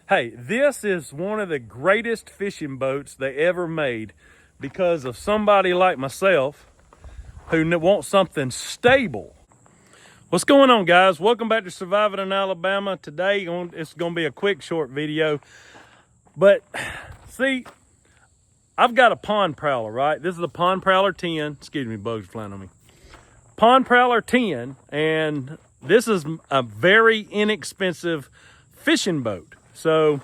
Hey, this is one of the greatest fishing boats they ever made because of somebody like myself who wants something stable. What's going on, guys? Welcome back to Surviving in Alabama. Today, it's going to be a quick, short video. But, see, I've got a pond prowler, right? This is a pond prowler 10. Excuse me, bugs flying on me. Pond prowler 10, and this is a very inexpensive fishing boat. So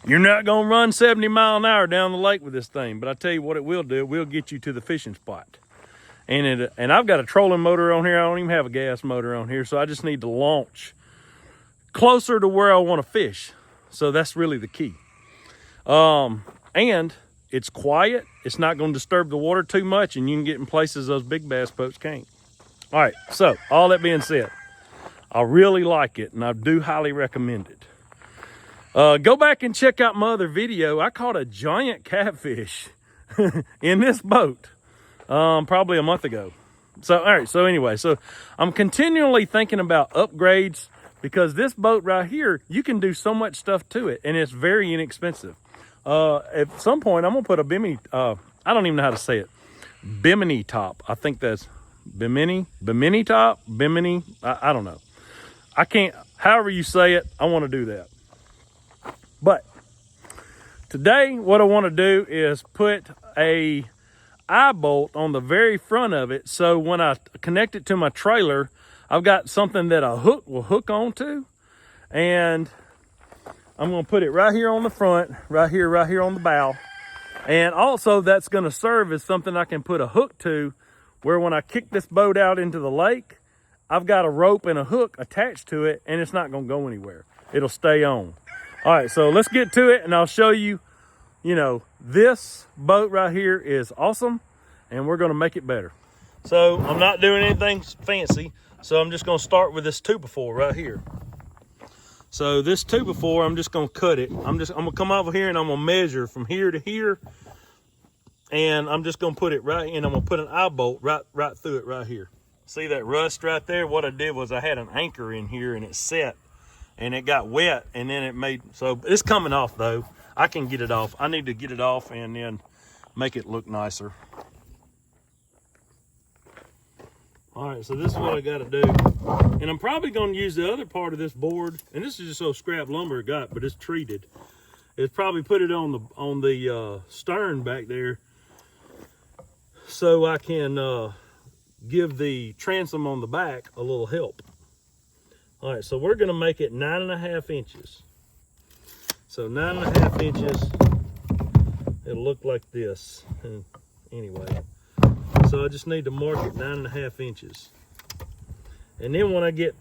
you're not gonna run 70 miles an hour down the lake with this thing, but I tell you what it will do, it will get you to the fishing spot. And I've got a trolling motor on here. I don't even have a gas motor on here, so I just need to launch closer to where I want to fish. So that's really the key. And it's quiet. It's not going to disturb the water too much, and you can get in places those big bass boats can't. All right, so all that being said, I really like it, and I do highly recommend it. Go back and check out my other video. I caught a giant catfish in this boat probably a month ago. So, all right, so anyway, so I'm continually thinking about upgrades because this boat right here, you can do so much stuff to it, and it's very inexpensive. At some point, I'm going to put a Bimini, I don't even know how to say it, Bimini top. I think that's Bimini top, Bimini, I don't know. I can't, however you say it, I want to do that. But today, what I want to do is put a eye bolt on the very front of it. So when I connect it to my trailer, I've got something that a hook will hook onto. And I'm going to put it right here on the front, right here on the bow. And also that's going to serve as something I can put a hook to, where when I kick this boat out into the lake, I've got a rope and a hook attached to it, and it's not going to go anywhere. It'll stay on. All right, so let's get to it, and I'll show you, this boat right here is awesome, and we're going to make it better. So I'm not doing anything fancy, so I'm just going to start with this 2x4 right here. So this 2x4, I'm just going to cut it. I'm going to come over here, and I'm going to measure from here to here, and I'm just going to put it right in. I'm going to put an eye bolt right through it right here. See that rust right there? What I did was I had an anchor in here, and it set. And it got wet, and then it made, so it's coming off though. I can get it off. I need to get it off and then make it look nicer. All right, so this is what I got to do. And I'm probably going to use the other part of this board, and this is just so scrap lumber it got, but it's treated. It's probably put it on the stern back there so I can give the transom on the back a little help. All right, so we're gonna make it 9.5 inches. So 9.5 inches, it'll look like this. And anyway, so I just need to mark it 9.5 inches. And then when I get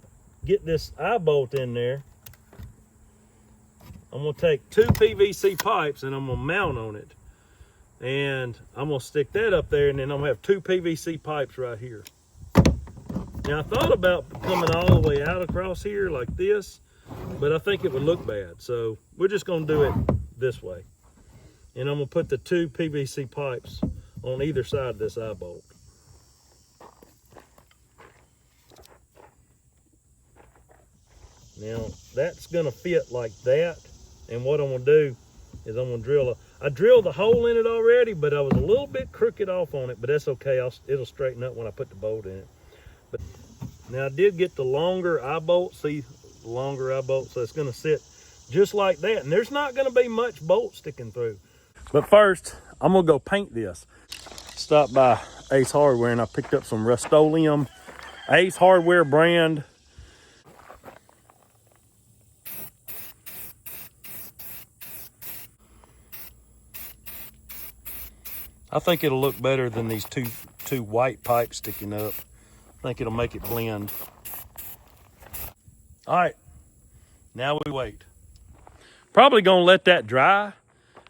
this eye bolt in there, I'm gonna take 2 PVC pipes and I'm gonna mount on it. And I'm gonna stick that up there, and then I'm gonna have 2 PVC pipes right here. Now, I thought about coming all the way out across here like this, but I think it would look bad. So we're just going to do it this way. And I'm going to put the 2 PVC pipes on either side of this eye bolt. Now, that's going to fit like that. And what I'm going to do is I'm going to I drilled a hole in it already, but I was a little bit crooked off on it, but that's okay. It'll straighten up when I put the bolt in it. But now I did get the longer eye bolt, see the longer eye bolt, so it's gonna sit just like that. And there's not gonna be much bolt sticking through. But first, I'm gonna go paint this. Stopped by Ace Hardware and I picked up some Rust-Oleum, Ace Hardware brand. I think it'll look better than these two white pipes sticking up. I think it'll make it blend. All right, now we wait. Probably gonna let that dry,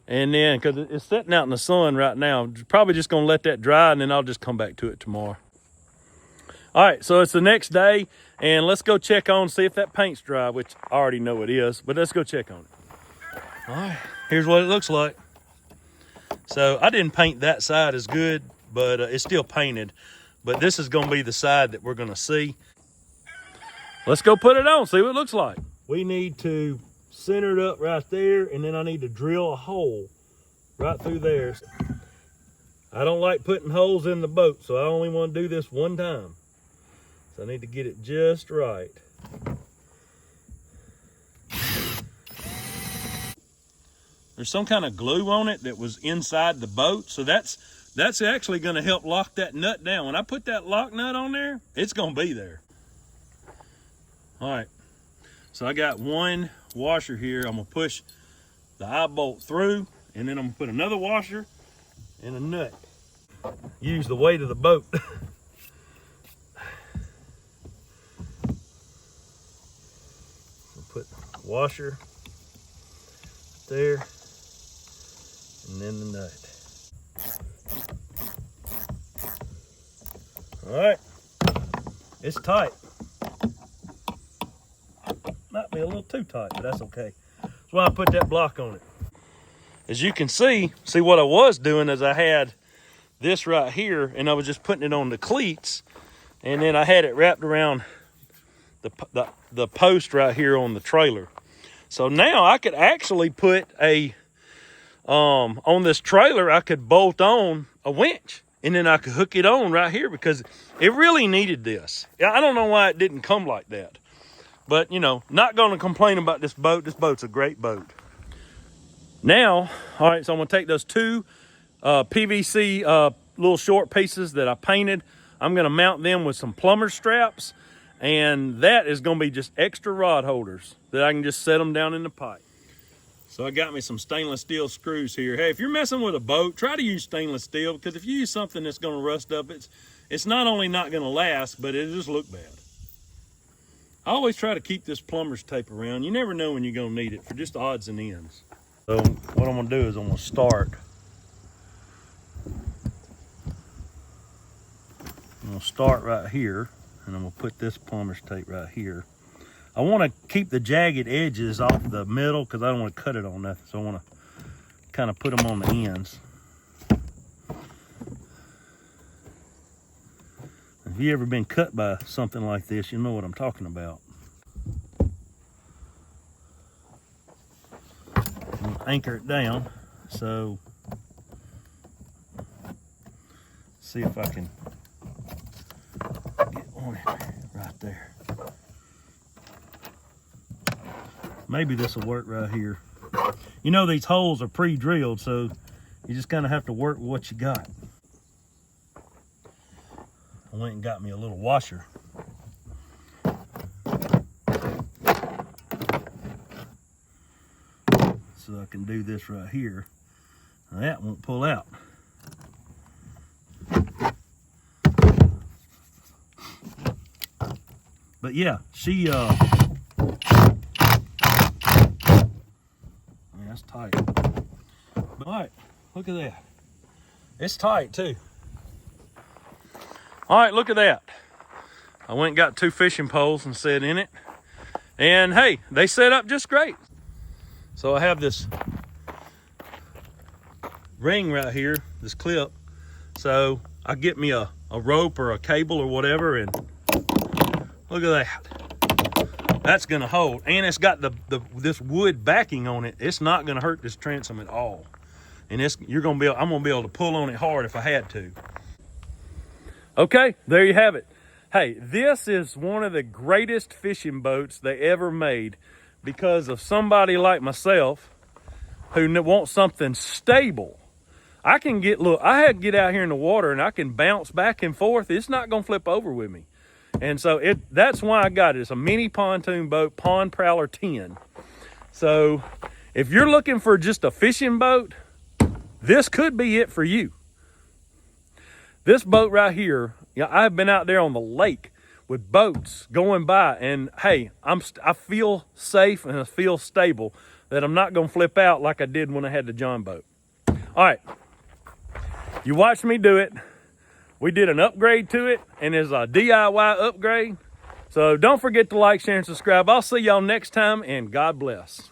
and then, cause it's sitting out in the sun right now, probably just gonna let that dry, and then I'll just come back to it tomorrow. All right, so it's the next day, and let's go check on, see if that paint's dry, which I already know it is, but let's go check on it. All right, here's what it looks like. So I didn't paint that side as good, but it's still painted. But this is going to be the side that we're going to see. Let's go put it on, see what it looks like. We need to centered up right there, and then I need to drill a hole right through there. I don't like putting holes in the boat, so I only want to do this one time. So I need to get it just right. There's some kind of glue on it that was inside the boat, so that's actually going to help lock that nut down. When I put that lock nut on there, it's going to be there. All right, so I got one washer here. I'm going to push the eye bolt through, and then I'm going to put another washer and a nut. Use the weight of the boat. Put the washer there, and then the nut. All right, it's tight. Might be a little too tight, but that's okay. That's why I put that block on it. As you can see what I was doing is I had this right here, and I was just putting it on the cleats, and then I had it wrapped around the post right here on the trailer. So now I could actually put a on this trailer, I could bolt on a winch, and then I could hook it on right here because it really needed this. I don't know why it didn't come like that, but you know, not going to complain about this boat. This boat's a great boat. Now, all right, so I'm going to take those two PVC little short pieces that I painted. I'm going to mount them with some plumber straps, and that is going to be just extra rod holders that I can just set them down in the pipe. So I got me some stainless steel screws here. Hey, if you're messing with a boat, try to use stainless steel, because if you use something that's going to rust up, it's not only not going to last, but it'll just look bad. I always try to keep this plumber's tape around. You never know when you're going to need it for just odds and ends. So what I'm going to do is I'm going to start. I'm going to start right here, and I'm going to put this plumber's tape right here. I want to keep the jagged edges off the middle because I don't want to cut it on nothing. So I want to kind of put them on the ends. If you ever been cut by something like this, you know what I'm talking about. Anchor it down. So see if I can get on it right there. Maybe this will work right here. You know, these holes are pre-drilled, so you just kind of have to work with what you got. I went and got me a little washer. So I can do this right here. Now that won't pull out. But yeah, that's tight. But, all right, look at that. It's tight too. All right, look at that. I went and got 2 fishing poles and set in it. And hey, they set up just great. So I have this ring right here, this clip. So I get me a rope or a cable or whatever, and look at that. That's gonna hold, and it's got this wood backing on it. It's not gonna hurt this transom at all, and I'm gonna be able to pull on it hard if I had to. Okay, there you have it. Hey, this is one of the greatest fishing boats they ever made because of somebody like myself who wants something stable. I can I had to get out here in the water and I can bounce back and forth. It's not gonna flip over with me. And so that's why I got it. It's a mini pontoon boat, Pond Prowler 10. So if you're looking for just a fishing boat, this could be it for you. This boat right here, you know, I've been out there on the lake with boats going by, and hey, I feel safe and I feel stable that I'm not gonna flip out like I did when I had the John boat. All right, you watched me do it. We did an upgrade to it, and it's a DIY upgrade. So don't forget to like, share, and subscribe. I'll see y'all next time, and God bless.